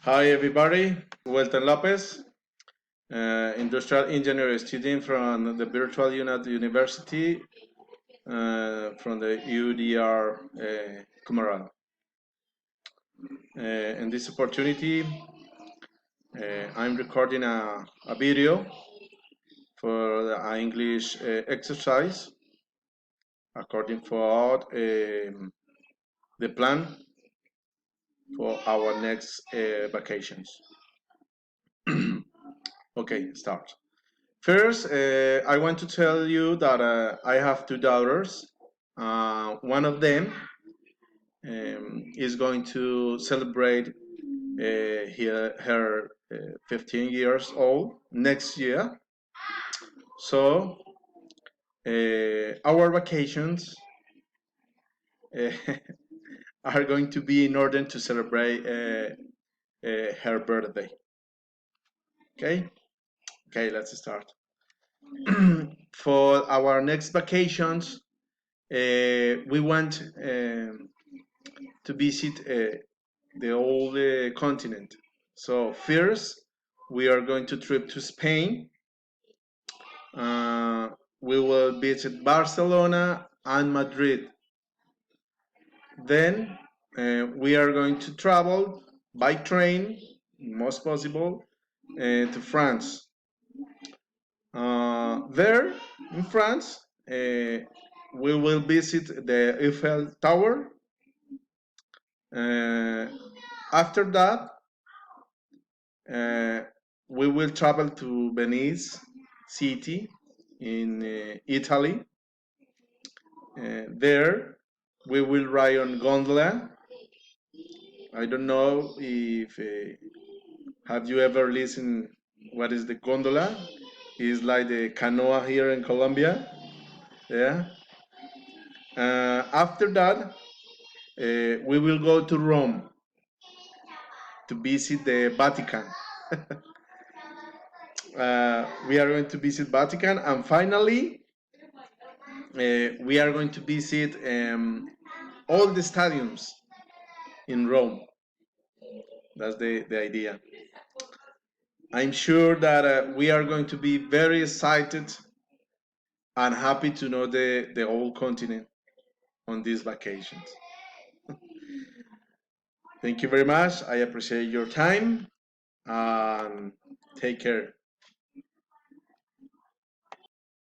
Hi everybody, Welton Lopez, industrial engineer student from the Virtual Unit University from the UDR Kumaran. In this opportunity, I'm recording a video for the English exercise according for the plan for our next vacations. Okay, start. First, I want to tell you that I have two daughters. One of them is going to celebrate her 15 years old next year. So our vacations uh, are going to be in order to celebrate her birthday. Okay, okay, let's start. For our next vacations, we want to visit the whole continent. So first, we are going to trip to Spain. We will visit Barcelona and Madrid. Then we are going to travel by train, most possible, to France. There in France, we will visit the Eiffel Tower. After that, we will travel to Venice city in Italy. There, we will ride on gondola. I don't know if have you ever listened what is the gondola? It's like the canoa here in Colombia. Yeah. After that, we will go to Rome to visit the Vatican. We are going to visit Vatican, and finally, we are going to visit all the stadiums in Rome. That's the idea. I'm sure that we are going to be very excited and happy to know the whole continent on these vacations. Thank you very much. I appreciate your time and take care.